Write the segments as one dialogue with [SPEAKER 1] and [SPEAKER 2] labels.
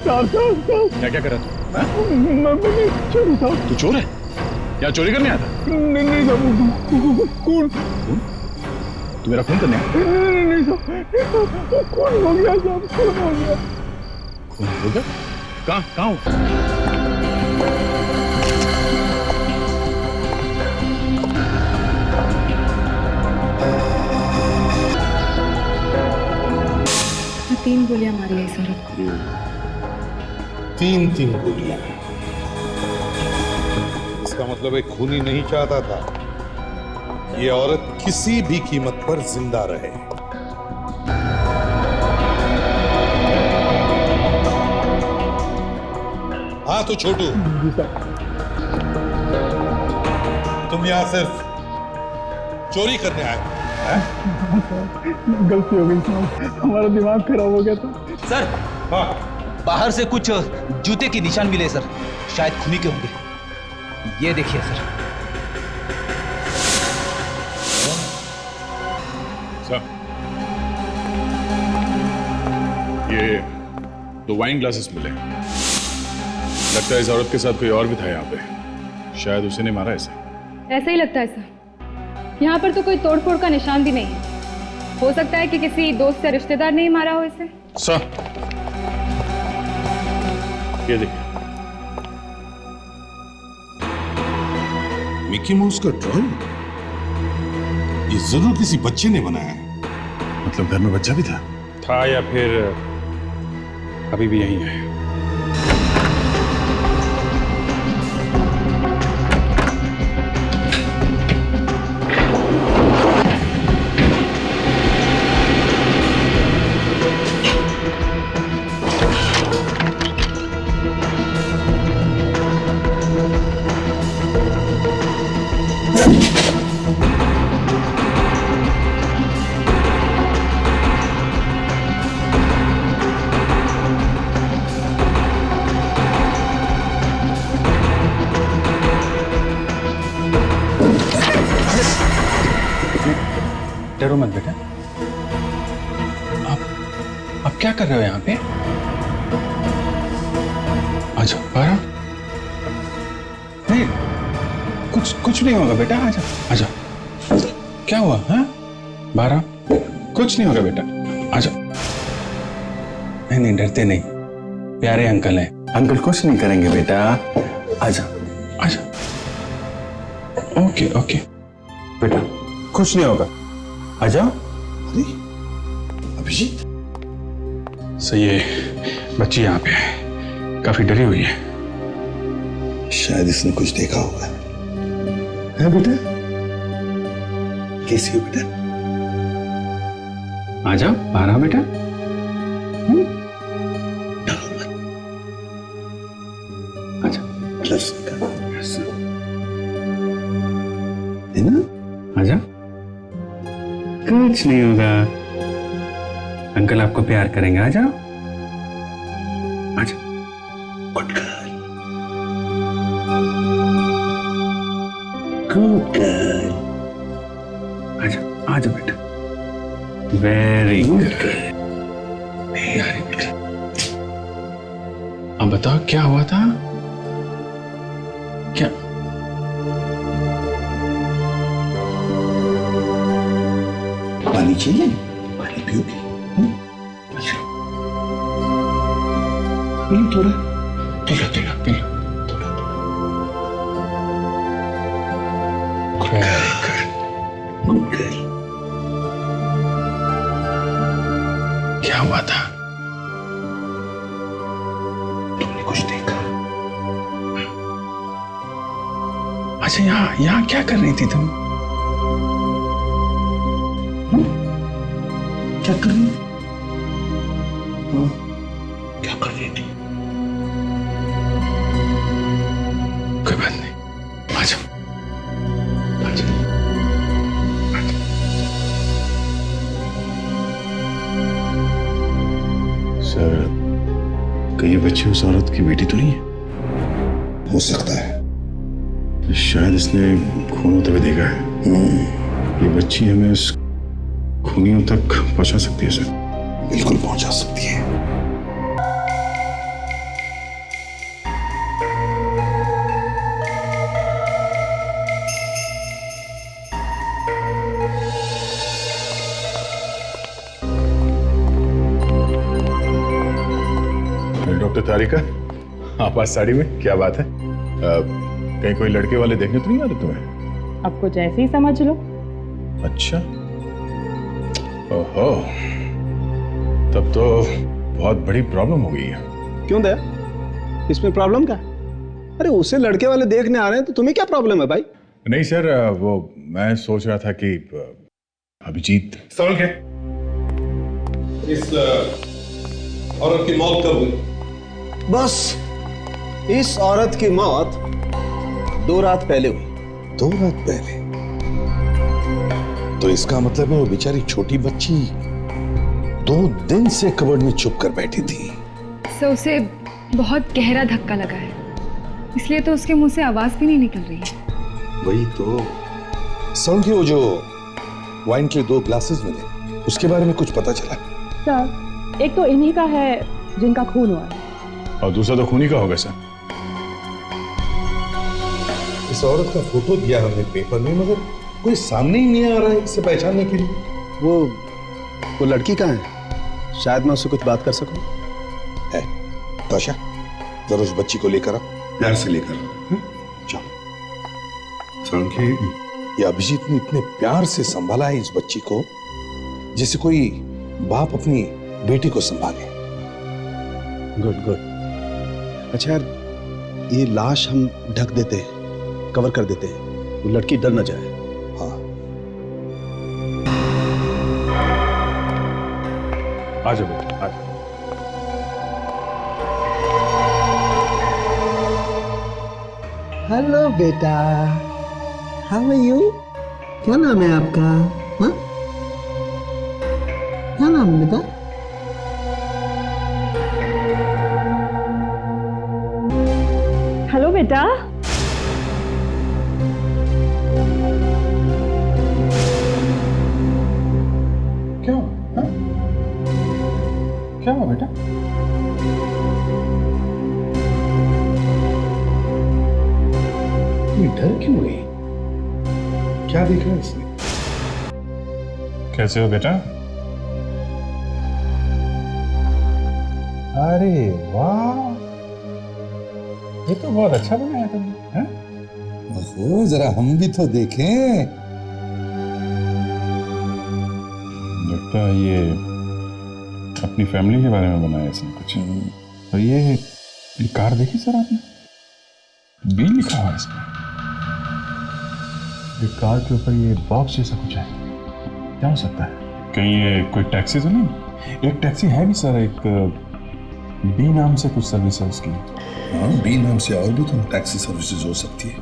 [SPEAKER 1] क्या क्या करा तू?
[SPEAKER 2] मैं चोरी था।
[SPEAKER 1] तू चोर है? या चोरी करने आया था?
[SPEAKER 2] नहीं साहब, खून।
[SPEAKER 1] तू मेरा खून करने आया?
[SPEAKER 2] नहीं साहब, खून हो गया साहब, खून हो गया।
[SPEAKER 1] खून हो गया? कहाँ हो?
[SPEAKER 3] तीन गोलियां मारी है इस औरत को।
[SPEAKER 4] तीन गोलियां। इसका मतलब एक खूनी नहीं चाहता था ये औरत किसी भी कीमत पर जिंदा रहे। हाँ तो छोटू, तुम यहां सिर्फ चोरी करने आए हो?
[SPEAKER 2] गलती हो गई साहब, हमारा दिमाग खराब हो गया था।
[SPEAKER 5] सर,
[SPEAKER 4] हाँ।
[SPEAKER 5] बाहर से कुछ जूते के निशान मिले सर, शायद खूनी के होंगे। ये देखिए सर।
[SPEAKER 1] सर, ये 2 वाइन ग्लासेस मिले। लगता है इस औरत के साथ कोई और भी था यहाँ पे। शायद उसी ने मारा इसे।
[SPEAKER 3] ऐसा ही लगता है सर। यहाँ पर तो कोई तोड़फोड़ का निशान भी नहीं है। हो सकता है कि किसी दोस्त या रिश्तेदार ने ही मारा हो इसे।
[SPEAKER 1] सर, ये देखिए।
[SPEAKER 4] मिकी माउस का ड्राइंग? ये जरूर किसी बच्चे ने बनाया है।
[SPEAKER 1] मतलब घर में बच्चा भी था या फिर अभी भी यहीं है?
[SPEAKER 6] डरो मत बेटा। आप क्या कर रहे हो यहाँ पे? आ जाओ बाहर। नहीं, कुछ नहीं होगा बेटा, आ जाओ आ जाओ। क्या हुआ? हाँ, बाहर। कुछ नहीं होगा बेटा, आ जाओ। नहीं, डरते नहीं, प्यारे अंकल हैं। अंकल कुछ नहीं करेंगे बेटा, आ जाओ आ जाओ। ओके बेटा, कुछ नहीं होगा, आ जाओ।
[SPEAKER 4] अरे अभिजीत,
[SPEAKER 1] सही है, बच्ची यहाँ पे है, काफी डरी हुई है।
[SPEAKER 4] शायद इसने कुछ देखा होगा। है बेटा? कैसी हो बेटा?
[SPEAKER 6] आ जाओ बाहर आओ बेटा।
[SPEAKER 4] डरो मत।
[SPEAKER 6] आ जाओ,
[SPEAKER 4] प्लस है ना?
[SPEAKER 6] आ जाओ। कुछ नहीं होगा, अंकल आपको प्यार करेंगे, आ जाओ आ जाओ।
[SPEAKER 4] Good girl, good girl.
[SPEAKER 6] आ जाओ बेटा, वेरी गुड गर्ल। बेटा, अब बताओ क्या हुआ था? क्या
[SPEAKER 4] पानी चाहिए? पानी पियोगी? थोड़ा
[SPEAKER 6] पी लो।
[SPEAKER 4] Good girl.
[SPEAKER 6] क्या हुआ था?
[SPEAKER 4] तुमने कुछ देखा?
[SPEAKER 6] अच्छा, यहाँ क्या कर रही थी तुम?
[SPEAKER 4] क्या कर रही? क्या कर रही थी?
[SPEAKER 6] कोई बात नहीं, आ जाओ आ जाओ।
[SPEAKER 1] सर, कहीं ये बच्ची उस औरत की बेटी तो नहीं है?
[SPEAKER 4] हो सकता है।
[SPEAKER 1] शायद इसने खून होते हुए देखा है। ये बच्ची हमें उस खूनियों तक पहुंचा सकती है सर।
[SPEAKER 4] बिल्कुल पहुंचा सकती है।
[SPEAKER 1] डॉक्टर तारिका, आप आज साड़ी में, क्या बात है? कहीं कोई लड़के वाले देखने तो नहीं आ रहे तुम्हें?
[SPEAKER 7] अब कुछ ऐसे ही समझ लो।
[SPEAKER 1] अच्छा, ओहो, तब तो बहुत बड़ी प्रॉब्लम हो गई है।
[SPEAKER 2] क्यों दया, इसमें प्रॉब्लम क्या? अरे उसे लड़के वाले देखने आ रहे हैं तो तुम्हें क्या प्रॉब्लम है भाई?
[SPEAKER 1] नहीं सर, वो मैं सोच रहा था कि अभिजीत।
[SPEAKER 4] समझ गए? इस औरत की मौत कब हुई?
[SPEAKER 2] बस इस औरत की मौत 2 रात पहले हुई।
[SPEAKER 4] 2 रात पहले? तो इसका मतलब है वो बेचारी छोटी बच्ची 2 दिन से कबर्ड में छुप कर बैठी थी।
[SPEAKER 3] सर उसे बहुत गहरा धक्का लगा है, इसलिए तो उसके मुंह से आवाज भी नहीं निकल रही है।
[SPEAKER 4] वही तो। समझे, वो जो वाइन के 2 ग्लासेस मिले, उसके बारे में कुछ पता चला?
[SPEAKER 7] सर एक तो इन्हीं का है जिनका खून हुआ है,
[SPEAKER 1] और दूसरा तो खूनी का होगा सर।
[SPEAKER 4] इस औरत का फोटो दिया हमने पेपर में, मगर कोई सामने ही नहीं आ रहा है इसे पहचानने के लिए।
[SPEAKER 2] वो लड़की कहाँ है? शायद मैं उससे कुछ बात कर सकूं।
[SPEAKER 4] है ताशा, जरा उस बच्ची को लेकर आओ, प्यार से लेकर आओ। चलो। समझे, ये अभिजीत ने इतने प्यार से संभाला है इस बच्ची को, जैसे कोई बाप अपनी बेटी को संभाले।
[SPEAKER 2] Good good. अच्छा यार, ये लाश हम ढक देते हैं, कवर कर देते हैं, वो लड़की डर न जाए।
[SPEAKER 4] हाँ,
[SPEAKER 1] आ जाओ बेटा, आ जाओ।
[SPEAKER 2] हेलो बेटा, हाउ आर यू? क्या नाम है आपका? हाँ, क्या नाम है बेटा?
[SPEAKER 7] हेलो बेटा।
[SPEAKER 6] क्या हुआ? हाँ? क्या हुआ बेटा?
[SPEAKER 4] ये डर क्यों गई? क्या देखा इसने?
[SPEAKER 6] कैसे हो बेटा? अरे वाह, ये तो बहुत अच्छा बनाया तुमने। हैं?
[SPEAKER 4] ओहो, जरा हम भी तो देखें।
[SPEAKER 6] लगता है ये अपनी फैमिली के बारे में बनाया इसने कुछ। और ये कार देखी सर आपने? बी लिखा हुआ है इसमें। ये कार के ऊपर ये बॉक्स जैसा कुछ है, क्या हो सकता है? कहीं ये कोई टैक्सी तो नहीं? एक टैक्सी है भी सर, एक बी नाम से कुछ सर्विस है उसकी।
[SPEAKER 4] हाँ, बी नाम से और भी तो टैक्सी सर्विसेज हो सकती है,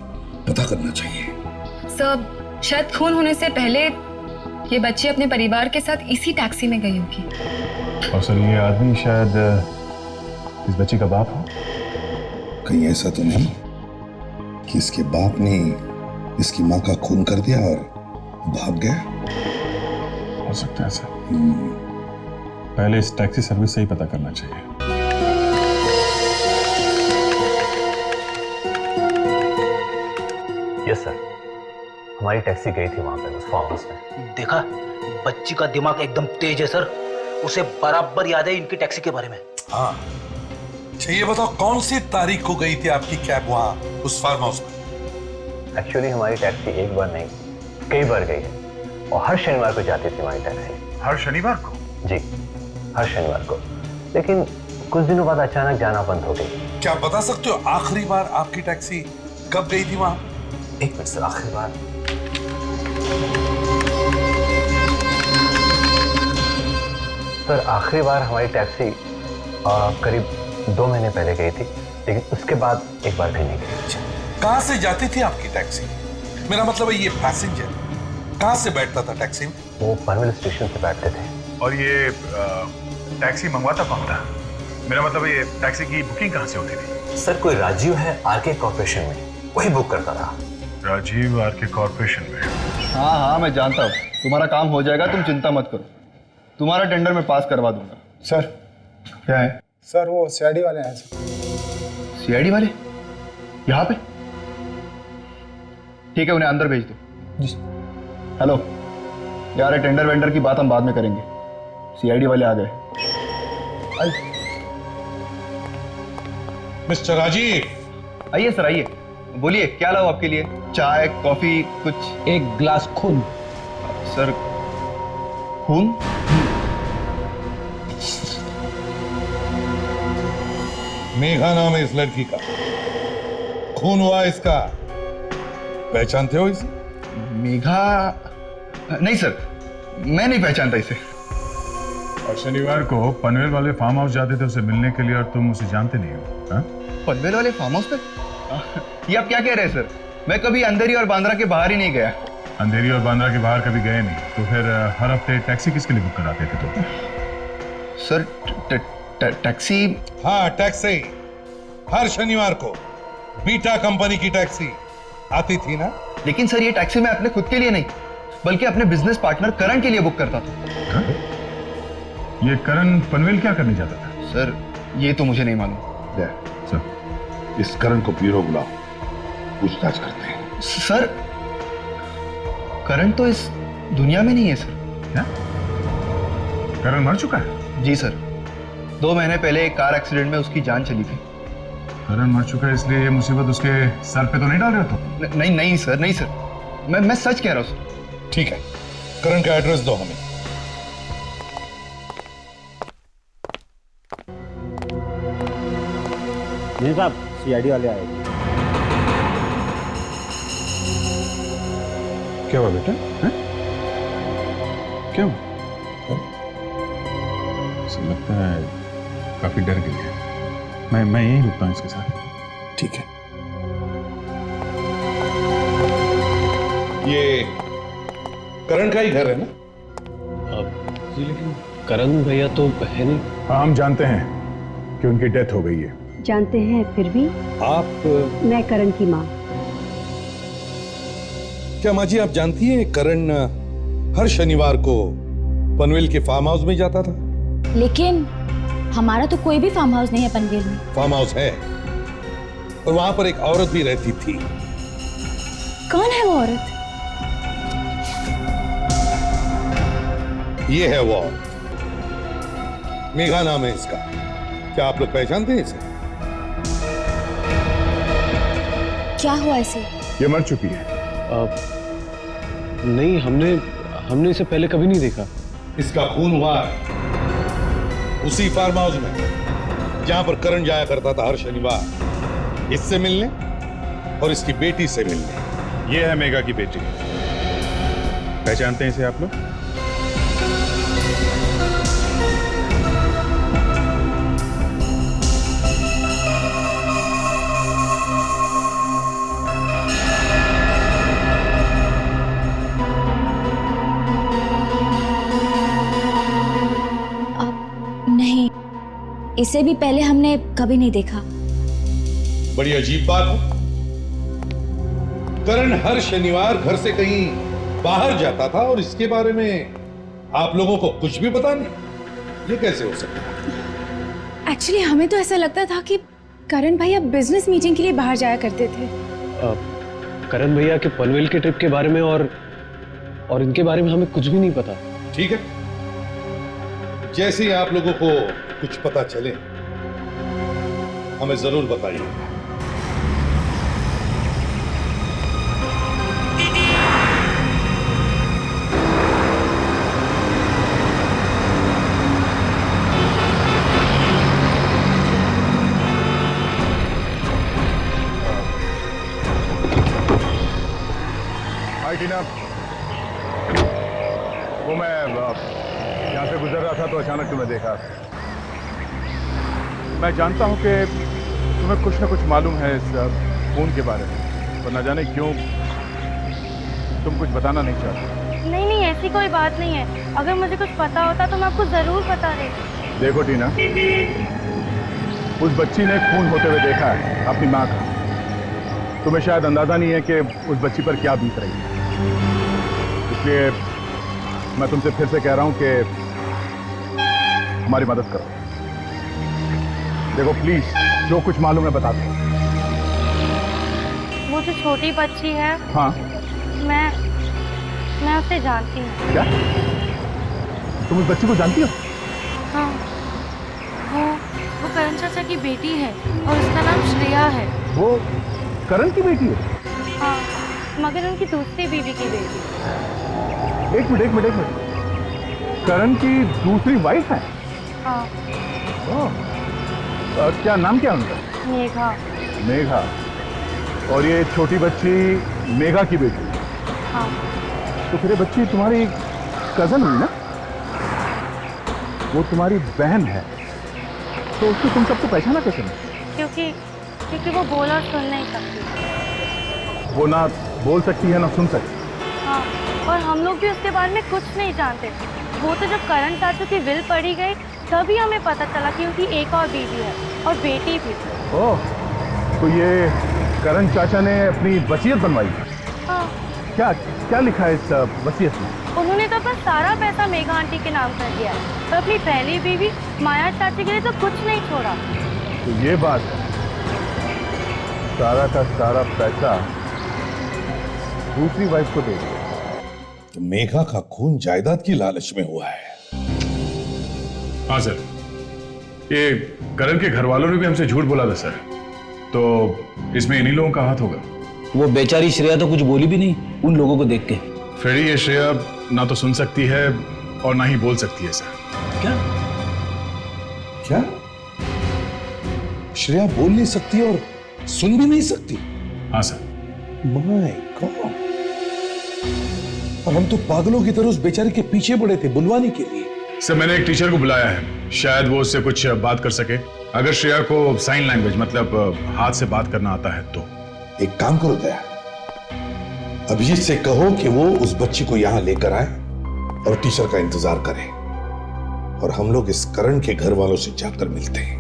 [SPEAKER 4] पता करना चाहिए।
[SPEAKER 3] सर शायद खून होने से पहले ये बच्ची अपने परिवार के साथ इसी टैक्सी में गई होगी।
[SPEAKER 6] और सर ये आदमी शायद इस बच्ची का बाप हो।
[SPEAKER 4] कहीं ऐसा तो नहीं कि इसके बाप ने इसकी माँ का खून कर दिया और भाग गया?
[SPEAKER 6] हो सकता है सर। पहले इस टैक्सी सर्विस से ही पता करना चाहिए।
[SPEAKER 8] यस सर, हमारी टैक्सी गई थी वहां पे उस फार्म हाउस में।
[SPEAKER 5] देखा, बच्ची का दिमाग एकदम तेज है सर, उसे बराबर याद है इनकी टैक्सी के बारे में।
[SPEAKER 4] हाँ, अच्छा ये बताओ कौन सी तारीख को गई थी आपकी कैब वहां उस फार्म हाउस में?
[SPEAKER 8] एक्चुअली हमारी टैक्सी एक बार नहीं कई बार गई है, और हर शनिवार को जाती थी हमारी टैक्सी।
[SPEAKER 1] हर शनिवार को?
[SPEAKER 8] जी, हर शनिवार को। लेकिन कुछ दिनों बाद अचानक जाना बंद हो गई।
[SPEAKER 4] क्या बता सकते हो आखिरी बार आपकी टैक्सी कब गई थी वहां?
[SPEAKER 8] एक मिनट सर, आखिरी बार सर, आखिरी बार हमारी टैक्सी करीब 2 महीने पहले गई थी, लेकिन उसके बाद एक बार भी नहीं गई।
[SPEAKER 4] कहां से जाती थी आपकी टैक्सी? मेरा मतलब है ये पैसेंजर कहां से बैठता था टैक्सी में?
[SPEAKER 8] वो पनवेल स्टेशन से बैठते थे।
[SPEAKER 1] और ये टैक्सी मंगवाता कौन था? मेरा मतलब ये टैक्सी की बुकिंग कहाँ से होती थी?
[SPEAKER 8] सर कोई राजीव है आरके कॉर्पोरेशन में, वही बुक करता था।
[SPEAKER 1] राजीव आरके कॉर्पोरेशन में?
[SPEAKER 2] हाँ हाँ, मैं जानता हूँ, तुम्हारा काम हो जाएगा, तुम चिंता मत करो, तुम्हारा टेंडर मैं पास करवा दूंगा।
[SPEAKER 6] सर क्या है?
[SPEAKER 9] सर वो सीआईडी वाले हैं सर।
[SPEAKER 2] सीआईडी वाले यहाँ पे? ठीक है, उन्हें अंदर भेज दो। जी हेलो यार, ये टेंडर वेंडर की बात हम बाद में करेंगे, सीआईडी वाले आ गए।
[SPEAKER 4] मिस्टर राजीव।
[SPEAKER 8] आइए सर, आइए, बोलिए क्या लाऊं आपके लिए? चाय, कॉफी, कुछ?
[SPEAKER 5] एक ग्लास खून।
[SPEAKER 8] सर, खून?
[SPEAKER 4] मेघा नाम है इस लड़की का, खून हुआ इसका, पहचानते हो इसे?
[SPEAKER 8] मेघा? नहीं सर, मैं नहीं पहचानता इसे।
[SPEAKER 1] और शनिवार को पनवेल वाले फार्म हाउस जाते थे उसे मिलने के लिए और तुम उसे जानते नहीं हो? हाँ?
[SPEAKER 8] पनवेल वाले फार्म हाउस पे? ये आप क्या कह रहे हैं सर? मैं कभी अंधेरी और बांद्रा के बाहर ही नहीं गया।
[SPEAKER 1] अंधेरी और बांद्रा के बाहर कभी गए नहीं तो फिर हर हफ्ते टैक्सी किसके लिए बुक कराते थे तुम?
[SPEAKER 8] Sir, taxi?
[SPEAKER 4] हाँ, टैक्सी। हर शनिवार को बीटा कंपनी की टैक्सी आती थी ना।
[SPEAKER 8] लेकिन सर, ये टैक्सी मैं अपने खुद के लिए नहीं बल्कि अपने बिजनेस पार्टनर करण के लिए बुक करता था।
[SPEAKER 1] हाँ? ये करण पनवेल क्या करने जाता था?
[SPEAKER 8] सर, ये तो मुझे नहीं मालूम।
[SPEAKER 1] सर,
[SPEAKER 4] इस करण को ब्यूरो बुलाओ, पूछताछ करते हैं।
[SPEAKER 8] सर, करण तो इस दुनिया में नहीं है सर।
[SPEAKER 1] क्या? करण मर चुका है?
[SPEAKER 8] जी सर, 2 महीने पहले एक कार एक्सीडेंट में उसकी जान चली थी।
[SPEAKER 1] करण मर चुका है इसलिए ये मुसीबत उसके सर पे तो नहीं डाल रहे हो तुम?
[SPEAKER 8] नहीं सर, नहीं सर, मैं सच कह रहा हूँ सर।
[SPEAKER 4] ठीक है, करण का एड्रेस दो हमें।
[SPEAKER 2] नहीं साहब, सीआईडी वाले आए।
[SPEAKER 6] क्या हुआ बेटा? हैं? क्या हुआ? ऐसा लगता है काफी डर गई है। मैं यहीं रुकता हूँ इसके साथ।
[SPEAKER 4] ठीक है। ये करण का ही घर है ना?
[SPEAKER 10] जी, लेकिन करण भैया तो है नहीं।
[SPEAKER 1] हाँ, हम जानते हैं कि उनकी डेथ हो गई है।
[SPEAKER 7] जानते हैं, फिर भी
[SPEAKER 4] आप?
[SPEAKER 7] मैं करण की माँ।
[SPEAKER 4] क्या माँ जी आप जानती हैं करण हर शनिवार को पनवेल के फार्म हाउस में जाता था?
[SPEAKER 11] लेकिन हमारा तो कोई भी फार्म हाउस नहीं है पनवेल में।
[SPEAKER 4] फार्म हाउस है और वहां पर एक औरत भी रहती थी।
[SPEAKER 11] कौन है वो औरत?
[SPEAKER 4] ये है वो औरत, मेघा नाम है इसका। क्या आप लोग पहचानते हैं इसे?
[SPEAKER 11] क्या हुआ इसे?
[SPEAKER 1] ये मर चुकी है।
[SPEAKER 10] नहीं, हमने इसे पहले कभी नहीं देखा।
[SPEAKER 4] इसका खून हुआ है उसी फार्म हाउस में जहां पर करण जाया करता था हर शनिवार, इससे मिलने और इसकी बेटी से मिलने।
[SPEAKER 1] ये है मेघा की बेटी। पहचानते हैं इसे आप लोग?
[SPEAKER 11] नहीं, इसे भी पहले हमने कभी नहीं देखा।
[SPEAKER 4] बड़ी अजीब बात है, करण हर शनिवार घर से कहीं बाहर जाता था और इसके बारे में आप लोगों को कुछ भी पता नहीं। ये कैसे हो सकता है?
[SPEAKER 3] एक्चुअली हमें तो ऐसा लगता था कि करण भैया बिजनेस मीटिंग के लिए बाहर जाया करते थे।
[SPEAKER 10] करण भैया के पनवेल के ट्रिप के बारे में और इनके बारे में हमें कुछ भी नहीं पता।
[SPEAKER 4] ठीक है, जैसे ही आप लोगों को कुछ पता चले हमें जरूर बताइए।
[SPEAKER 1] हाय टीना, वो मैं यहाँ से गुजर रहा था तो अचानक तुम्हें देखा। मैं जानता हूँ कि तुम्हें कुछ ना कुछ मालूम है इस खून के बारे में, पर न जाने क्यों तुम कुछ बताना नहीं चाहते।
[SPEAKER 11] नहीं, ऐसी कोई बात नहीं है। अगर मुझे कुछ पता होता तो मैं आपको जरूर बता देती।
[SPEAKER 1] देखो टीना, उस बच्ची ने खून होते हुए देखा है अपनी माँ का। तुम्हें शायद अंदाजा नहीं है कि उस बच्ची पर क्या बीत रही है, इसलिए मैं तुमसे फिर से कह रहा हूं कि हमारी मदद करो। देखो प्लीज, जो कुछ मालूम है बता दो।
[SPEAKER 11] वो जो छोटी बच्ची है,
[SPEAKER 1] हाँ,
[SPEAKER 11] मैं उसे जानती हूँ।
[SPEAKER 1] क्या तुम उस बच्ची को जानती हो?
[SPEAKER 11] हाँ, वो करण चाचा की बेटी है और उसका नाम श्रेया है।
[SPEAKER 1] वो करण की बेटी है?
[SPEAKER 11] हाँ, मगर उनकी दूसरी बीवी की बेटी।
[SPEAKER 1] एक मिनट। करण की दूसरी वाइफ है?
[SPEAKER 11] हाँ।
[SPEAKER 1] क्या नाम क्या उनका?
[SPEAKER 11] मेघा।
[SPEAKER 1] मेघा। और ये छोटी बच्ची मेघा की बेटी?
[SPEAKER 11] हाँ।
[SPEAKER 1] तो फिर ये बच्ची तुम्हारी कजन हुई ना? वो तुम्हारी बहन है, तो उसको तुम सबको पहचाना कैसे नहीं?
[SPEAKER 11] क्योंकि वो बोल और सुन नहीं सकती।
[SPEAKER 1] वो ना बोल सकती है ना सुन सकती।
[SPEAKER 11] हाँ, और हम लोग भी उसके बारे में कुछ नहीं जानते। वो तो जब करण चाचू की विल पड़ी गई तभी हमें पता चला कि उनकी एक और बीवी है और बेटी भी।
[SPEAKER 1] ओह, तो ये करण चाचा ने अपनी वसीयत बनवाई?
[SPEAKER 11] हाँ।
[SPEAKER 1] क्या लिखा है इस वसीयत में?
[SPEAKER 11] उन्होंने तो अपना सारा पैसा मेघा आंटी के नाम कर दिया है, तो अपनी पहली बीवी माया चाची के लिए तो कुछ नहीं छोड़ा।
[SPEAKER 1] तो ये बात है, सारा का सारा पैसा दूसरी वाइफ को दे दिया।
[SPEAKER 4] तो मेघा का खून जायदाद की लालच में हुआ है।
[SPEAKER 1] हाँ सर, ये करण के घर वालों ने भी हमसे झूठ बोला था सर, तो इसमें इन्हीं लोगों का हाथ होगा।
[SPEAKER 5] वो बेचारी श्रेया तो कुछ बोली भी नहीं उन लोगों को देख के।
[SPEAKER 1] फ्रेडी, ये श्रेया ना तो सुन सकती है और ना ही बोल सकती है सर।
[SPEAKER 4] क्या? श्रेया बोल नहीं सकती और सुन भी नहीं सकती?
[SPEAKER 1] हाँ सर।
[SPEAKER 4] माय गॉड, और हम तो पागलों की तरह उस बेचारे के पीछे पड़े थे बुलवाने के लिए।
[SPEAKER 1] सर, मैंने एक टीचर को बुलाया है, शायद वो उससे कुछ बात कर सके। अगर श्रेया को साइन लैंग्वेज मतलब हाथ से बात करना आता है तो।
[SPEAKER 4] एक काम करो दया, अभिजीत से कहो कि वो उस बच्ची को यहां लेकर आए और टीचर का इंतजार करे, और हम लोग इस करण के घर वालों से जाकर मिलते हैं।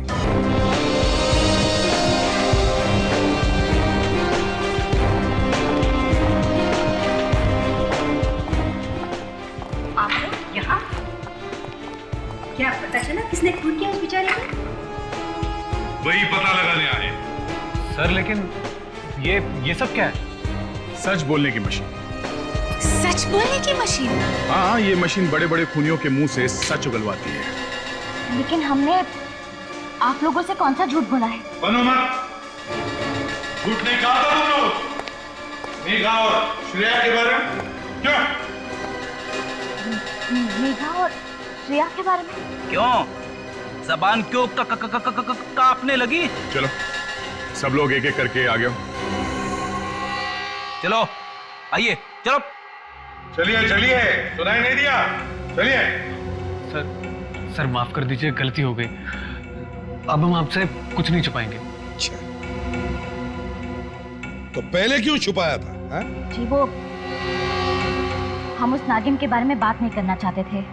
[SPEAKER 12] आप लोग यहाँ? क्या पता चला किसने खून किया उस बेचारे को?
[SPEAKER 1] वही पता लगाने आए।
[SPEAKER 10] सर लेकिन ये सब क्या है?
[SPEAKER 1] सच बोलने की मशीन।
[SPEAKER 12] सच बोलने की मशीन?
[SPEAKER 1] हाँ, ये मशीन बड़े बड़े खूनियों के मुंह से सच उगलवाती है।
[SPEAKER 12] लेकिन हमने आप लोगों से कौन सा झूठ बोला है?
[SPEAKER 1] बनो मत, झूठ नहीं कहा था तुम लोग मेघा और श्रेया के बारे में। क्यों?
[SPEAKER 12] मेघा और श्रेया के बारे में?
[SPEAKER 5] क्यों? जबान क्यों कांपने लगी?
[SPEAKER 1] चलो सब लोग एक एक करके आ गए।
[SPEAKER 5] चलो आइए, चलो
[SPEAKER 1] चलिए, सुनाई नहीं दिया, चलिए।
[SPEAKER 10] सर माफ कर दीजिए, गलती हो गई। अब हम आपसे कुछ नहीं छुपाएंगे।
[SPEAKER 4] अच्छा, तो पहले क्यों छुपाया था? हा?
[SPEAKER 12] जी वो हम उस नागिन के बारे में बात नहीं करना चाहते थे।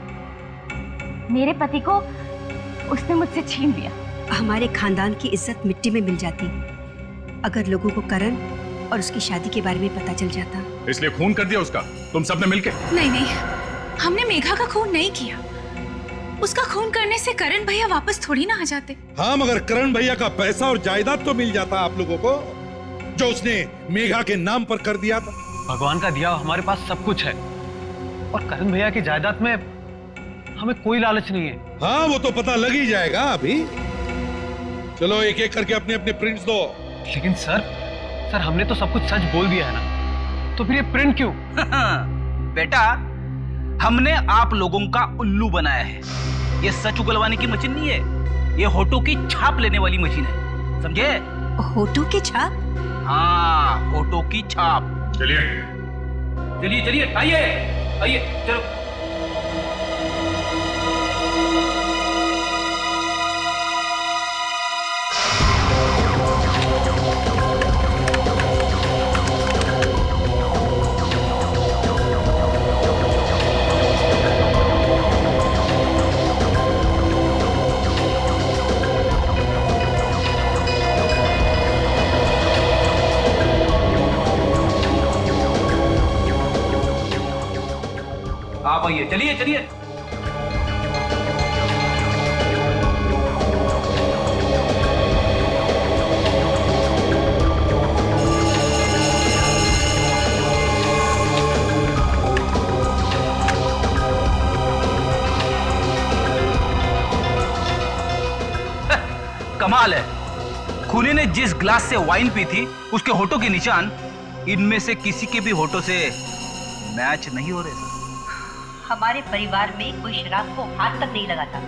[SPEAKER 12] मेरे पति को उसने मुझसे छीन लिया।
[SPEAKER 13] हमारे खानदान की इज्जत मिट्टी में मिल जाती अगर लोगों को करण और उसकी शादी के बारे में पता चल जाता।
[SPEAKER 1] इसलिए खून कर दिया उसका तुम सबने मिलके?
[SPEAKER 12] नहीं, हमने मेघा का खून नहीं किया। उसका खून करने से करण भैया वापस थोड़ी ना आ जाते।
[SPEAKER 4] हाँ, मगर करण भैया का पैसा और जायदाद तो मिल जाता आप लोगों को, जो उसने मेघा के नाम पर कर दिया था।
[SPEAKER 10] भगवान का दिया हमारे पास सब कुछ है, और करण भैया की जायदाद में हमें कोई लालच नहीं है।
[SPEAKER 4] हाँ, वो तो पता लग ही जाएगा अभी। चलो एक एक करके अपने अपने प्रिंट्स दो।
[SPEAKER 10] लेकिन सर हमने तो सब कुछ सच बोल दिया है ना, तो फिर ये प्रिंट क्यों?
[SPEAKER 5] बेटा, हमने आप लोगों का उल्लू बनाया है। ये सच उगलवाने की मशीन नहीं है, ये होठों की छाप लेने वाली मशीन है, समझे?
[SPEAKER 13] होठों की छाप?
[SPEAKER 5] हाँ, होठों की छाप।
[SPEAKER 1] चलिए,
[SPEAKER 5] आइए, चलो। आप आइए, चलिए। कमाल है, खूनी ने जिस ग्लास से वाइन पी थी उसके होठों के निशान इनमें से किसी के भी होठों से मैच नहीं हो रहे सर।
[SPEAKER 13] हमारे परिवार में कोई शराब को हाथ तक नहीं लगा था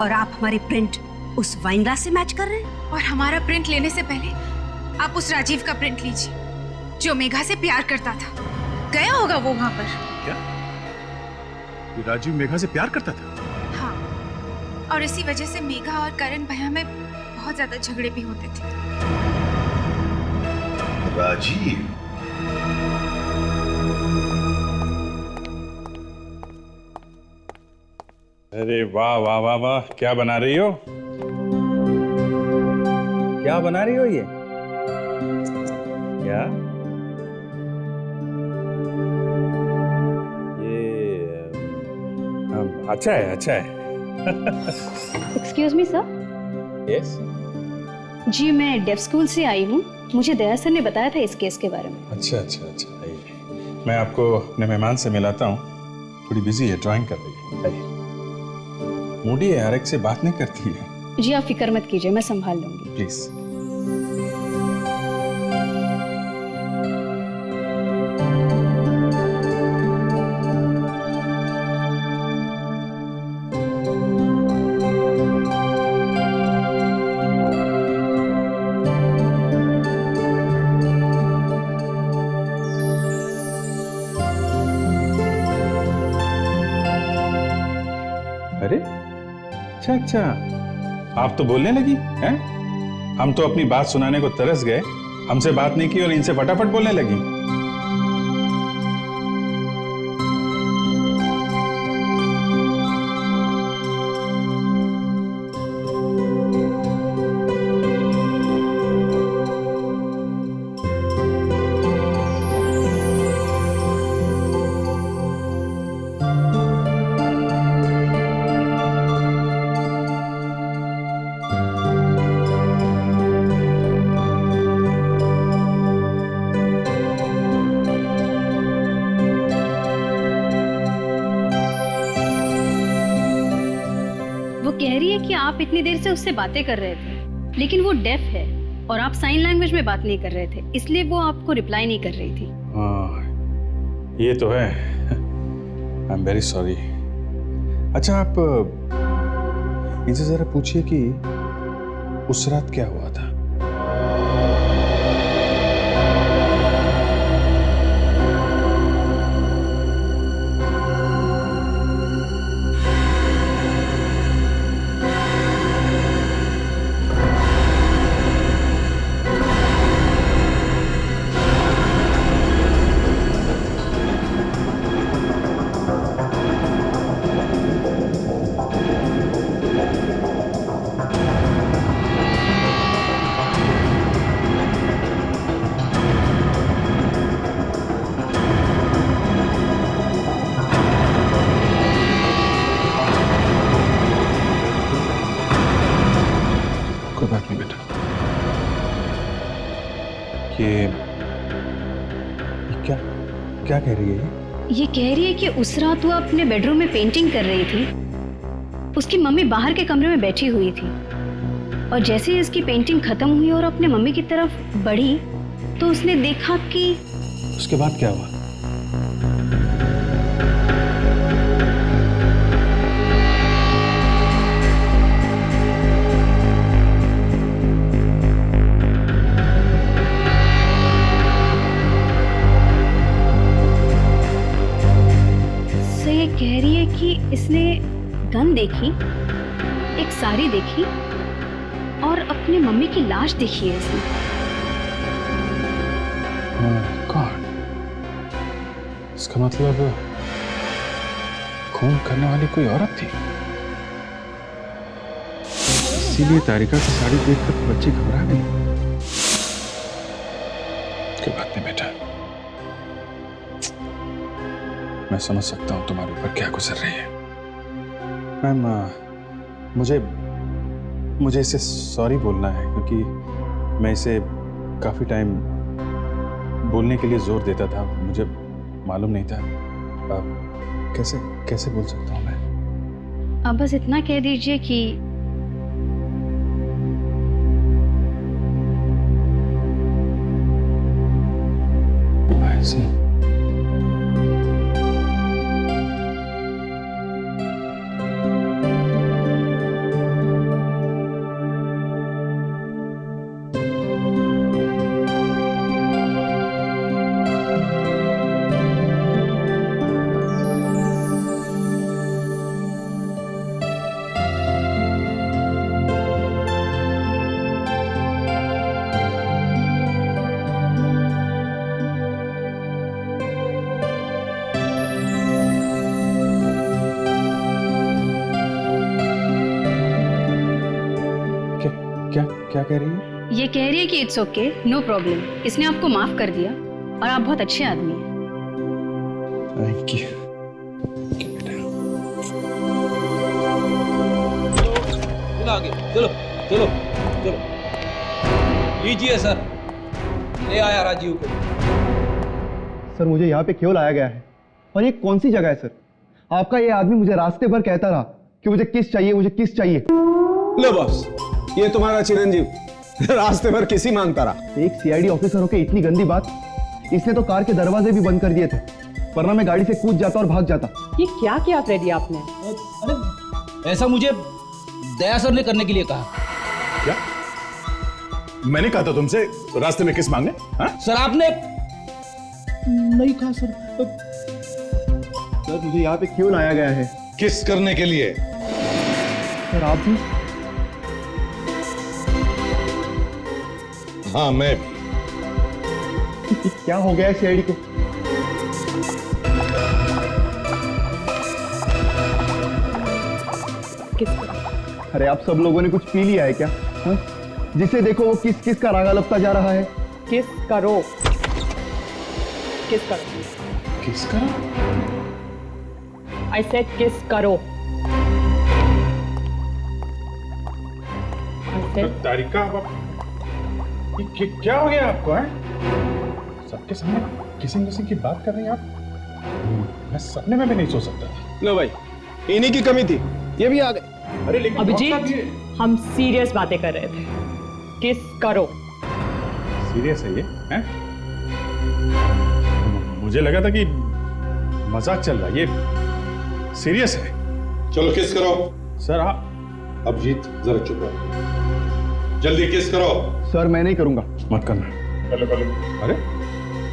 [SPEAKER 13] और आप हमारे प्रिंट उस वाइन ग्लास से मैच कर रहे हैं।
[SPEAKER 12] और हमारा प्रिंट लेने से पहले आप उस राजीव का प्रिंट लीजिए जो मेघा से प्यार करता था। गया होगा वो वहां पर।
[SPEAKER 1] क्या ये राजीव मेघा से प्यार करता था?
[SPEAKER 12] हाँ, और इसी वजह से मेघा और करण भैया में बहुत ज्यादा झगड़े भी होते थे।
[SPEAKER 4] राजीव,
[SPEAKER 6] अरे वाह वाह वाह वाह, क्या बना रही हो? क्या बना रही हो ये? क्या ये? अच्छा है, अच्छा है।
[SPEAKER 3] Excuse me sir.
[SPEAKER 6] यस।
[SPEAKER 3] जी मैं डेफ स्कूल से आई हूँ, मुझे दया सर ने बताया था इस केस के बारे में।
[SPEAKER 6] अच्छा अच्छा अच्छा, आइए। मैं आपको अपने मेहमान से मिलाता हूँ, थोड़ी बिजी है, ड्राइंग कर रही है। आइए। मूडी है, आरक से बात नहीं करती है।
[SPEAKER 3] जी आप फिक्र मत कीजिए, मैं संभाल लूंगी।
[SPEAKER 6] प्लीज। अरे अच्छा अच्छा, आप तो बोलने लगी हैं? हम तो अपनी बात सुनाने को तरस गए, हमसे बात नहीं की और इनसे फटाफट बोलने लगी।
[SPEAKER 3] कह रही है कि आप इतनी देर से उससे बातें कर रहे थे, लेकिन वो डेफ है और आप साइन लैंग्वेज में बात नहीं कर रहे थे, इसलिए वो आपको रिप्लाई नहीं कर रही थी।
[SPEAKER 6] हाँ, ये तो है। I am very sorry. अच्छा, आप इनसे जरा पूछिए कि उस रात क्या हुआ था। कोई बात नहीं बेटा। ये क्या क्या कह रही है
[SPEAKER 3] ये कह रही है कि उस रात वो अपने बेडरूम में पेंटिंग कर रही थी, उसकी मम्मी बाहर के कमरे में बैठी हुई थी और जैसे ही इसकी पेंटिंग खत्म हुई और अपने मम्मी की तरफ बढ़ी तो उसने देखा कि
[SPEAKER 6] उसके बाद क्या हुआ?
[SPEAKER 3] कह रही है कि इसने गन देखी, एक साड़ी देखी और अपनी मम्मी की लाश देखी है इसने।
[SPEAKER 6] गॉड, इसका मतलब खून करने वाली कोई औरत थी। इसीलिए तारिका की साड़ी देखकर बच्ची घबरा गई। कोई बात नहीं बेटा, मैं समझ सकता हूं तुम्हारे ऊपर क्या गुजर रही है। मैम, मुझे इसे सॉरी बोलना है क्योंकि मैं इसे काफी टाइम बोलने के लिए जोर देता था, मुझे मालूम नहीं था। कैसे बोल सकता हूं मैं?
[SPEAKER 3] आप बस इतना कह दीजिए कि
[SPEAKER 6] कैसे? क्या कह रही है?
[SPEAKER 3] ये कह रही है कि इट्स ओके, नो प्रॉब्लम, इसने आपको माफ कर दिया और आप बहुत अच्छे आदमी हैं।
[SPEAKER 6] Thank you.
[SPEAKER 5] आगे चलो चलो चलो। लीजिए सर, ले आया राजीव को।
[SPEAKER 9] सर मुझे यहाँ पे क्यों लाया गया है और ये कौन सी जगह है सर? आपका ये आदमी मुझे रास्ते भर कहता रहा कि मुझे किस चाहिए, मुझे किस चाहिए।
[SPEAKER 2] लो बॉस, ये तुम्हारा चिरंजीव रास्ते भर किसी मांगता रहा।
[SPEAKER 9] एक सीआईडी ऑफिसर होके इतनी गंदी बात। इसने तो कार के दरवाजे भी बंद कर दिए थे, वरना मैं गाड़ी से कूद जाता और भाग जाता।
[SPEAKER 7] ये क्या किया फ्रेडी आपने?
[SPEAKER 5] अरे ऐसा मुझे दया सर ने करने के लिए कहा।
[SPEAKER 1] क्या? मैंने कहा था तुमसे रास्ते में किस मांगने? हाँ?
[SPEAKER 5] सर आपने
[SPEAKER 9] नहीं कहा सर। सर मुझे यहाँ पे क्यों लाया गया है?
[SPEAKER 4] किस करने के लिए?
[SPEAKER 9] सर आप भी?
[SPEAKER 4] हाँ मैं भी।
[SPEAKER 9] क्या हो गया है सीआईडी को?
[SPEAKER 7] किस?
[SPEAKER 9] अरे आप सब लोगों ने कुछ पी लिया है क्या? हाँ? जिसे देखो वो किस किस का रागा लगता जा रहा है।
[SPEAKER 7] किस करो, किस करो।
[SPEAKER 6] किस करो?
[SPEAKER 7] आई सेड किस करो।
[SPEAKER 6] तारिका, क्या हो गया आपको? है सबके सामने किसिंग की बात कर रही हैं आप? मैं सपने में भी नहीं सोच सकता था।
[SPEAKER 2] लो भाई, इन्हीं की कमी थी, ये भी आ गए।
[SPEAKER 6] अरे लेकिन
[SPEAKER 7] अभिजीत, हम सीरियस बातें कर रहे थे। किस करो।
[SPEAKER 6] सीरियस है ये? हैं? मुझे लगा था कि मजाक चल रहा है, ये सीरियस है।
[SPEAKER 4] चलो किस करो।
[SPEAKER 6] सर आप
[SPEAKER 4] अभिजीत जरा चुप रहो, जल्दी किस करो।
[SPEAKER 9] सर मैं नहीं करूंगा।
[SPEAKER 6] मत करना। चलो चलो। अरे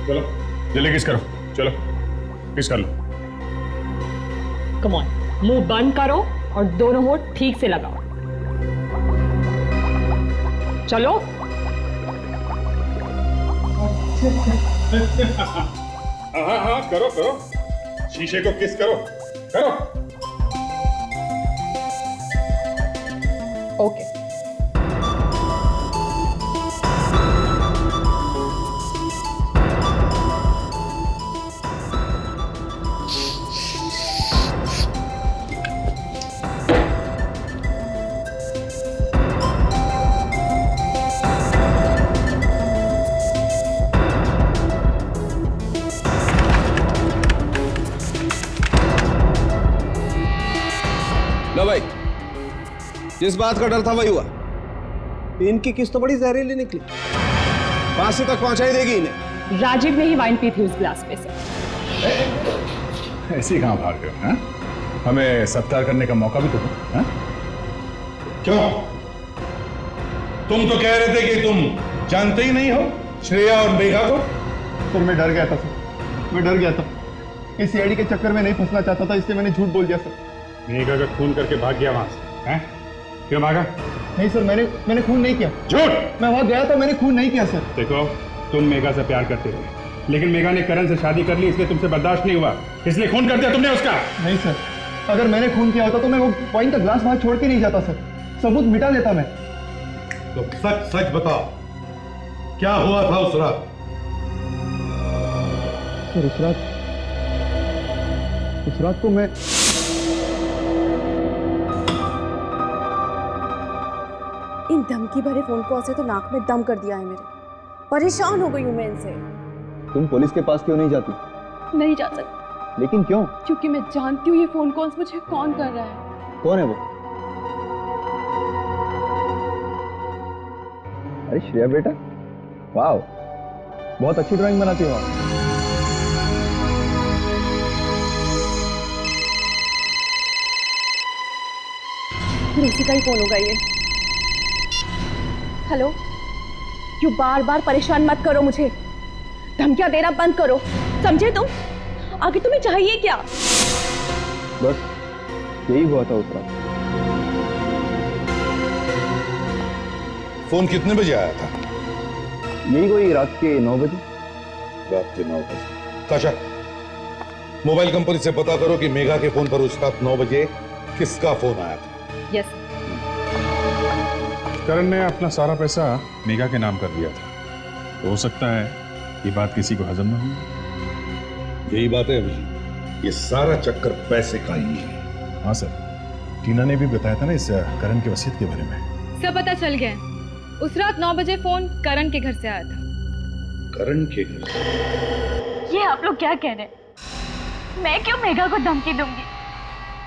[SPEAKER 6] चलो जल्दी किस करो, चलो किस कर लो।
[SPEAKER 7] कम ऑन, मुंह बंद करो और दोनों होंठ ठीक से लगाओ। चलो।
[SPEAKER 6] हाँ हाँ करो करो, शीशे को किस करो, करो।
[SPEAKER 7] ओके।
[SPEAKER 2] लो भाई, जिस बात का डर था वही हुआ। इनकी किस्त तो बड़ी जहरीली निकली, फांसी तक पहुंचा ही देगी इन्हें।
[SPEAKER 7] राजीव ने ही वाइन पी थी उस गिलास में से।
[SPEAKER 1] ऐसे कहां भाग रहे हो? हाँ? हमें सत्कार करने का मौका भी तो दो। हाँ?
[SPEAKER 4] क्यों? तुम तो कह रहे थे कि तुम जानते ही नहीं हो श्रेया और मेघा को।
[SPEAKER 9] तो मैं डर गया था सर, मैं डर गया था। इस सीआईडी के चक्कर में नहीं फंसना चाहता था, इसलिए मैंने झूठ बोल दिया सर।
[SPEAKER 6] मेघा का खून करके भाग गया वहां से? हैं? क्यों भागा?
[SPEAKER 9] नहीं सर, मैंने खून नहीं किया।
[SPEAKER 6] झूठ!
[SPEAKER 9] मैं वहां गया था, मैंने खून नहीं किया सर।
[SPEAKER 6] देखो, तुम मेघा से प्यार करते थे, लेकिन मेघा ने करण से शादी कर ली, इसलिए तुमसे बर्दाश्त नहीं हुआ, इसलिए खून कर दिया तुमने उसका।
[SPEAKER 9] नहीं सर, अगर मैंने खून किया होता तो मैं वो वाइन का ग्लास वहां छोड़ के नहीं जाता सर, सबूत मिटा देता मैं।
[SPEAKER 4] तो सच सच बताओ, क्या हुआ था उस रात?
[SPEAKER 9] सर उस रात को मैं
[SPEAKER 11] इन धमकी भरे फोन कॉल से तो नाक में दम कर दिया है मेरे। परेशान हो गई हूँ मैं इनसे।
[SPEAKER 9] तुम पुलिस के पास क्यों नहीं जाती?
[SPEAKER 11] नहीं जा सकती।
[SPEAKER 9] लेकिन क्यों?
[SPEAKER 11] क्योंकि मैं जानती हूँ ये फोन कॉल्स मुझे कौन कर रहा है।
[SPEAKER 9] कौन है वो? अरे श्रेया बेटा, वाह, बहुत अच्छी ड्राइंग बनाती हो आप।
[SPEAKER 7] फिर उसी का ही फोन होगा ये। हेलो, यू बार बार परेशान मत करो मुझे, धमकियां देना बंद करो, समझे तुम? आगे तुम्हें चाहिए क्या?
[SPEAKER 9] बस यही हुआ था उस रात।
[SPEAKER 4] फोन कितने बजे आया था?
[SPEAKER 9] यही कोई रात के 9 बजे।
[SPEAKER 4] रात के 9 बजे। ताशा, मोबाइल कंपनी से पता करो कि मेघा के फोन पर उस रात 9 बजे किसका फोन आया था।
[SPEAKER 7] यस।
[SPEAKER 6] करण ने अपना सारा पैसा मेघा के नाम कर दिया था, तो हो सकता है ये बात किसी को हजम न हो।
[SPEAKER 4] यही बात है अभिजीत, ये सारा चक्कर पैसे का ही है।
[SPEAKER 1] हाँ सर, टीना ने भी बताया था ना इस करण की वसीयत के बारे में।
[SPEAKER 7] सब पता चल गया। उस रात 9 बजे फोन करण के घर से आया था।
[SPEAKER 4] करण के घर से?
[SPEAKER 11] ये आप लोग क्या कह रहे हैं? मैं क्यों मेघा को धमकी दूंगी?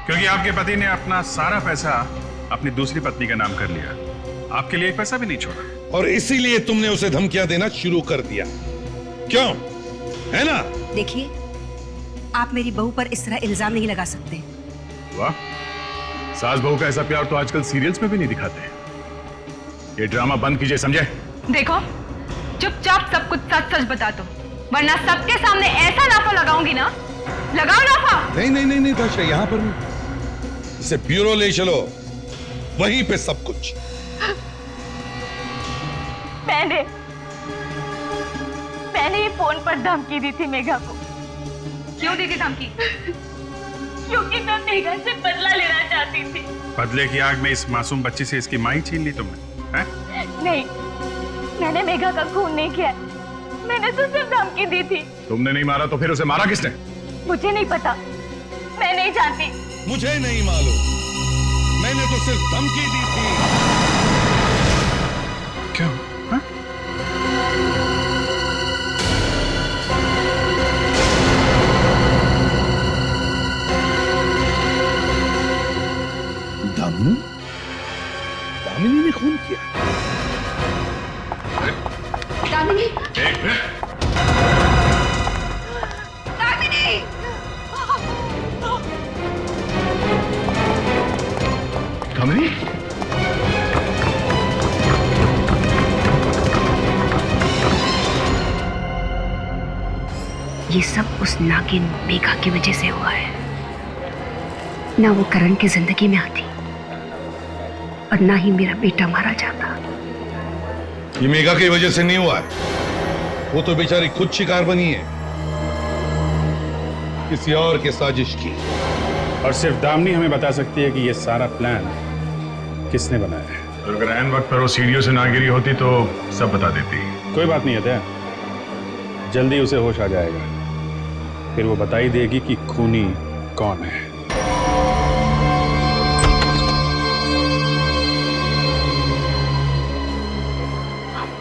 [SPEAKER 6] क्योंकि आपके पति ने अपना सारा पैसा अपनी दूसरी पत्नी का नाम कर लिया, आपके लिए एक पैसा भी नहीं छोड़ा।
[SPEAKER 4] और इसीलिए तुमने उसे धमकियां देना शुरू कर दिया, क्यों? है ना?
[SPEAKER 13] देखिए, आप मेरी बहू पर इस तरह इल्जाम नहीं लगा सकते।
[SPEAKER 1] वाह, सास बहू का ऐसा प्यार तो आजकल सीरियल्स में भी नहीं दिखाते। ये ड्रामा बंद कीजिए, समझे?
[SPEAKER 7] देखो, चुपचाप सब कुछ सच सच बता दो, वरना सबके सामने ऐसा लाफा लगाऊंगी ना। लगाओ लाफा।
[SPEAKER 4] नहीं नहीं नहीं नहीं ताशा, यहां पर नहीं, इसे ब्यूरो ले चलो, वहीं पे सब कुछ।
[SPEAKER 11] मैंने ये फोन पर धमकी दी थी मेघा को।
[SPEAKER 7] क्यों दी थी धमकी?
[SPEAKER 11] क्योंकि मैं मेघा से बदला लेना चाहती थी।
[SPEAKER 6] बदले की आग में इस मासूम बच्ची से इसकी मां ही छीन ली तुमने, हैं?
[SPEAKER 11] नहीं, मैंने मेघा का खून नहीं किया, मैंने तो सिर्फ धमकी दी थी।
[SPEAKER 1] तुमने नहीं मारा तो फिर उसे मारा किसने?
[SPEAKER 11] मुझे नहीं पता, मैं नहीं जानती।
[SPEAKER 4] मुझे नहीं मालूम, मैंने तो सिर्फ धमकी दी थी।
[SPEAKER 6] क्यों? हाँ?
[SPEAKER 4] दामिनी? दामिनी ने खून किया?
[SPEAKER 13] दामिनी!
[SPEAKER 1] एक मिनट।
[SPEAKER 13] दामिनी!
[SPEAKER 1] दामिनी?
[SPEAKER 13] ये सब उस नागिन मेघा की वजह से हुआ है। ना वो करण की जिंदगी में आती और ना ही मेरा बेटा मारा जाता।
[SPEAKER 4] ये मेघा की वजह से नहीं हुआ है, वो तो बेचारी खुद शिकार बनी है किसी और के साजिश की।
[SPEAKER 6] और सिर्फ दामिनी हमें बता सकती है कि ये सारा प्लान किसने बनाया है।
[SPEAKER 1] और अगर ऐन वक्त पर वो सीढ़ियों से ना गिरी होती तो सब बता देती।
[SPEAKER 6] कोई बात नहीं है, जल्दी उसे होश आ जाएगा, फिर वो बता ही देगी कि खूनी कौन है।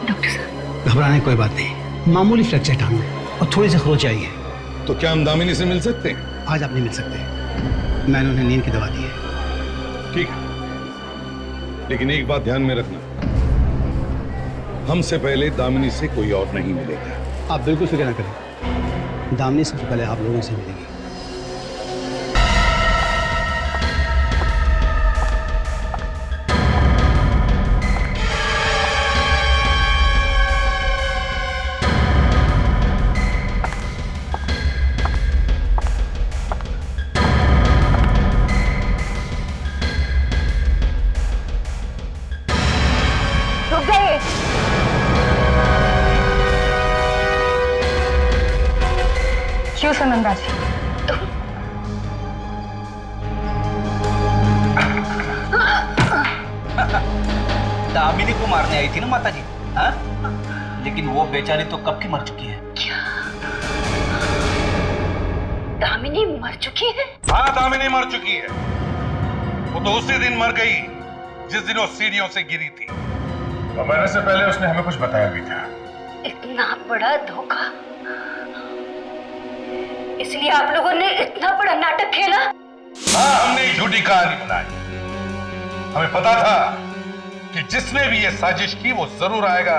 [SPEAKER 13] डॉक्टर साहब,
[SPEAKER 10] घबराने की कोई बात नहीं, मामूली फ्रैक्चर टांग में और थोड़ी सी खरोच आई है।
[SPEAKER 4] तो क्या हम दामिनी से मिल सकते हैं?
[SPEAKER 10] आज आप नहीं मिल सकते, मैंने उन्हें नींद की दवा दी है।
[SPEAKER 4] ठीक है, लेकिन एक बात ध्यान में रखना, हमसे पहले दामिनी से कोई और नहीं मिलेगा।
[SPEAKER 10] आप बिल्कुल फिक्र ना करें, दामिनी सबसे पहले आप लोगों से मिलेगी।
[SPEAKER 7] क्यों सुनंदा जी?
[SPEAKER 5] दामिनी को मारने आई थी ना माता जी, हाँ? लेकिन वो बेचारी तो कब की मर चुकी है।
[SPEAKER 13] क्या दामिनी मर चुकी है?
[SPEAKER 4] हाँ, दामिनी मर चुकी है। वो तो उसी दिन मर गई जिस दिन वो सीढ़ियों से गिरी थी।
[SPEAKER 1] और मरने से पहले उसने हमें कुछ बताया भी था।
[SPEAKER 13] इतना बड़ा धोखा, इसलिए आप लोगों ने इतना बड़ा नाटक खेला?
[SPEAKER 4] हाँ, हमने एक झूठी कहानी बनाई। हमें पता था कि जिसने भी ये साजिश की वो जरूर आएगा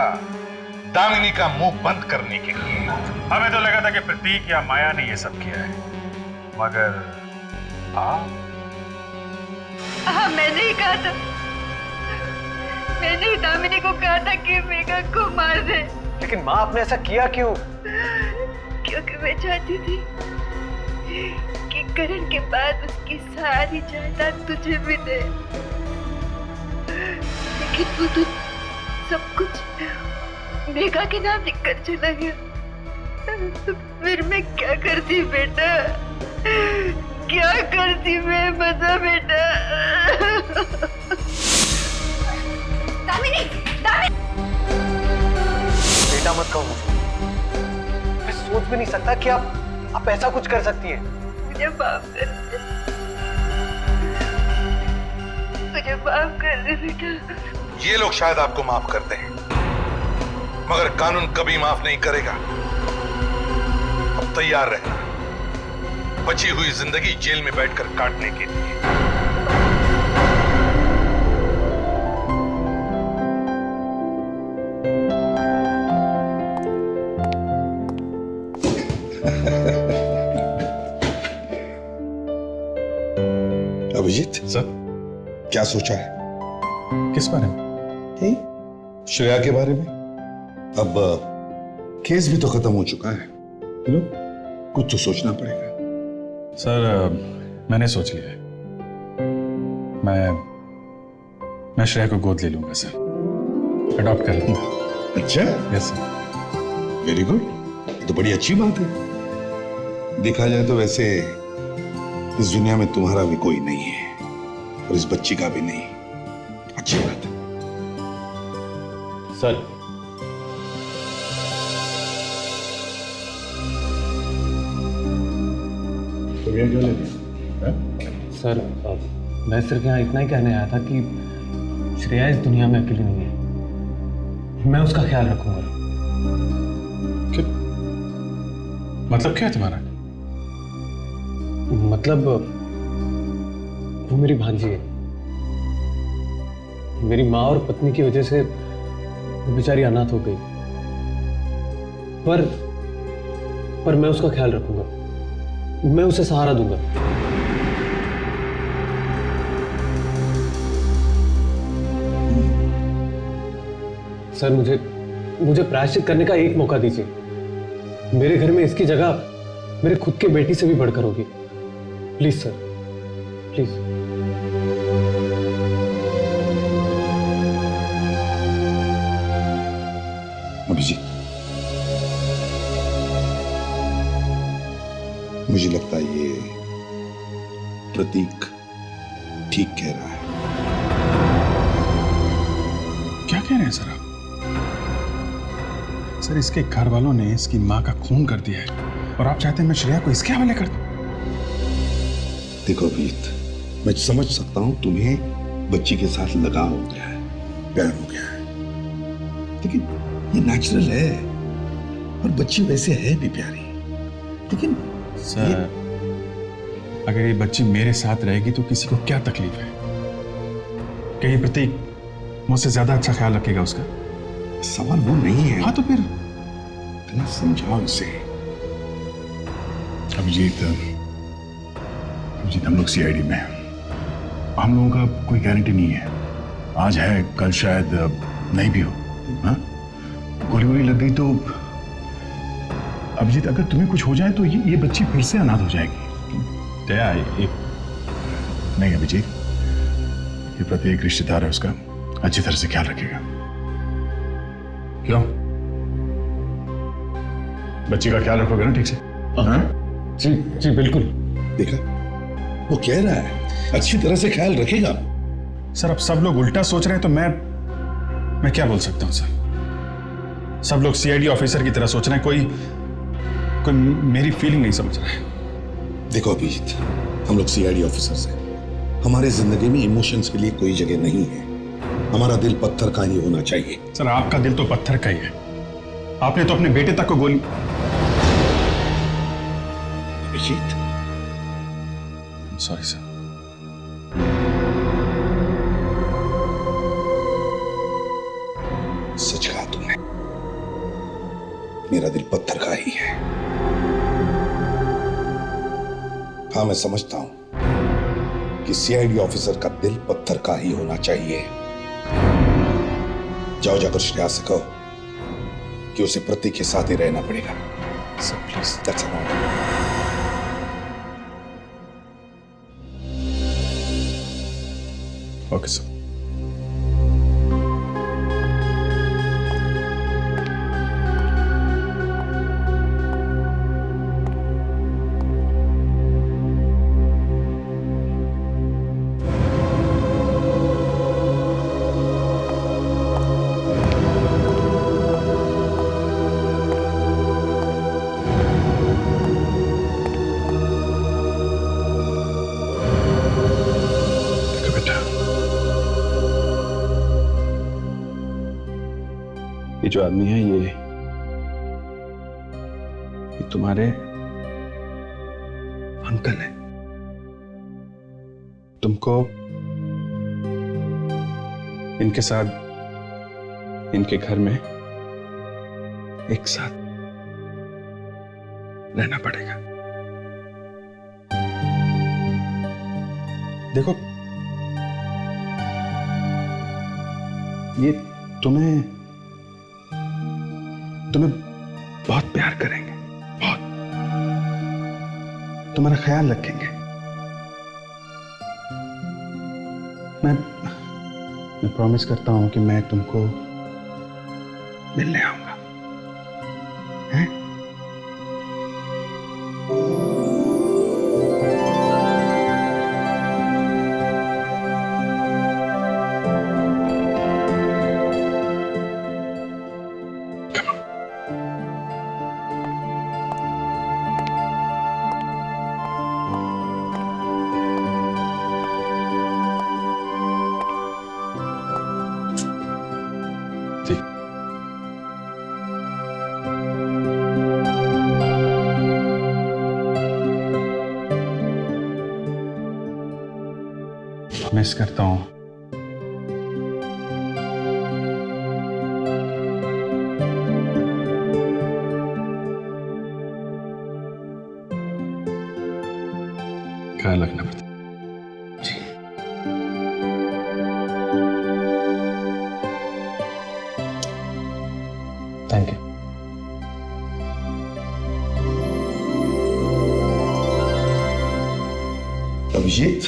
[SPEAKER 4] दामिनी का मुंह बंद करने के लिए।
[SPEAKER 6] हमें तो लगा था कि प्रतीक या माया ने ये सब किया है, मगर
[SPEAKER 11] हाँ, मैंने ही कहा था, मैंने ही दामिनी को कहा था कि मेघा को मार दे।
[SPEAKER 10] लेकिन माँ, आपने ऐसा किया क्यों?
[SPEAKER 11] क्योंकि मैं चाहती थी कि करण के बाद उसकी सारी जायदाद तुझे मिले, लेकिन वो तो सब कुछ मेघा के नाम लिखकर चला गया। फिर मैं क्या करती बेटा, क्या करती मैं, बता बेटा।
[SPEAKER 12] दामिनी, दामिनी।
[SPEAKER 10] बेटा मत कहो मुझे, मैं सोच भी नहीं सकता कि आप ऐसा कुछ कर सकती हैं।
[SPEAKER 11] मुझे माफ कर दे, मुझे माफ कर दे बेटा।
[SPEAKER 4] ये लोग शायद आपको माफ करते हैं, मगर कानून कभी माफ नहीं करेगा। अब तैयार रहना बची हुई जिंदगी जेल में बैठकर काटने के लिए। अभिजीत
[SPEAKER 6] सर,
[SPEAKER 4] क्या सोचा है?
[SPEAKER 6] किस बारे में?
[SPEAKER 4] श्रेया के बारे में। अब केस भी तो खत्म हो चुका है, कुछ तो सोचना पड़ेगा।
[SPEAKER 6] सर, मैंने सोच लिया है। मैं श्रेया को गोद ले लूंगा सर, अडॉप्ट कर लूंगा।
[SPEAKER 4] अच्छा,
[SPEAKER 6] यस सर।
[SPEAKER 4] वेरी गुड, तो बड़ी अच्छी बात है। देखा जाए तो वैसे इस दुनिया में तुम्हारा भी कोई नहीं है और इस बच्ची का भी नहीं। अच्छी बात है
[SPEAKER 10] सर। सर, मैं सिर्फ यहाँ इतना ही कहने आया था कि श्रेया इस दुनिया में अकेली नहीं है, मैं उसका ख्याल रखूंगा।
[SPEAKER 6] मतलब क्या है तुम्हारा?
[SPEAKER 10] मतलब वो मेरी भांजी है। मेरी माँ और पत्नी की वजह से वो बेचारी अनाथ हो गई, पर मैं उसका ख्याल रखूंगा, मैं उसे सहारा दूंगा। सर, मुझे प्रायश्चित करने का एक मौका दीजिए। मेरे घर में इसकी जगह मेरे खुद के बेटी से भी बढ़कर होगी। Please sir, please.
[SPEAKER 4] अभिजीत, मुझे लगता है ये प्रतीक ठीक कह रहा है।
[SPEAKER 6] क्या कह रहे हैं सर आप? सर, इसके घर वालों ने इसकी माँ का खून कर दिया है और आप चाहते हैं मैं श्रेया को इसके हवाले कर दूं?
[SPEAKER 4] देखो अभिजीत, मैं समझ सकता हूं तुम्हें बच्ची के साथ लगाव हो गया है, प्यार हो गया है, लेकिन ये नेचुरल है और बच्ची वैसे है भी प्यारी। लेकिन
[SPEAKER 6] सर, अगर ये बच्ची मेरे साथ रहेगी तो किसी को क्या तकलीफ है? कहीं प्रतीक मुझसे ज्यादा अच्छा ख्याल रखेगा उसका?
[SPEAKER 4] सवाल वो नहीं है।
[SPEAKER 6] हाँ, तो फिर
[SPEAKER 4] समझाओ इसे।
[SPEAKER 1] अभिजीत, हम लोग सीआईडी में हैं। हम लोगों का कोई गारंटी नहीं है, आज है कल शायद नहीं भी हो। हाँ, गोली वोली लग गई तो अभिजीत, अगर तुम्हें कुछ हो जाए तो ये बच्ची फिर से अनाथ हो जाएगी।
[SPEAKER 6] दया
[SPEAKER 1] नहीं अभिजीत, ये प्रत्येक रिश्तेदार है उसका अच्छी तरह से ख्याल रखेगा। क्यों? बच्ची का ख्याल रखोगे ना ठीक से? हाँ?
[SPEAKER 10] जी जी बिल्कुल।
[SPEAKER 4] देखा, वो कह रहा है अच्छी तरह से ख्याल रखेगा।
[SPEAKER 6] सर, अब सब लोग उल्टा सोच रहे हैं तो मैं क्या बोल सकता हूं सर? सब लोग सीआईडी ऑफिसर की तरह सोच रहे हैं, कोई मेरी फीलिंग नहीं समझ रहा है।
[SPEAKER 4] देखो अभिजीत, हम लोग सीआईडी ऑफिसर्स हैं, हमारे जिंदगी में इमोशंस के लिए कोई जगह नहीं है। हमारा दिल पत्थर का ही होना चाहिए।
[SPEAKER 6] सर, आपका दिल तो पत्थर का ही है। आपने तो अपने बेटे तक को गोली।
[SPEAKER 4] Abhijit,
[SPEAKER 6] sorry sir.
[SPEAKER 4] सच कहा तुमने, मेरा दिल पत्थर का ही है। हाँ, मैं समझता हूं कि सीआईडी ऑफिसर का दिल पत्थर का ही होना चाहिए। जाओ जाकर श्रेया से कहो कि उसे प्रतीक के साथ ही रहना पड़ेगा।
[SPEAKER 6] Sir please.
[SPEAKER 4] That's all.
[SPEAKER 6] Okay sir. ये जो आदमी है ये तुम्हारे अंकल है। तुमको इनके साथ इनके घर में एक साथ रहना पड़ेगा। देखो ये तुम्हें बहुत प्यार करेंगे, बहुत तुम्हारा ख्याल रखेंगे। मैं प्रॉमिस करता हूं कि मैं तुमको मिलने आऊंगा। हैं? मिस करता हूं। ख्याल रखना पड़ता जी।
[SPEAKER 10] Thank you.
[SPEAKER 4] अभिजीत,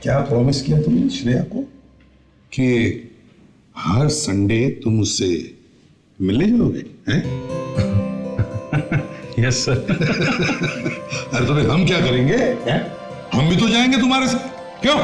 [SPEAKER 4] क्या प्रॉमिस किया तुमने श्रेया को कि हर संडे तुम उससे मिलने जाओगे? हैं?
[SPEAKER 6] Yes sir.
[SPEAKER 4] अरे तो हम क्या करेंगे? हैं? हम भी तो जाएंगे तुम्हारे साथ, क्यों?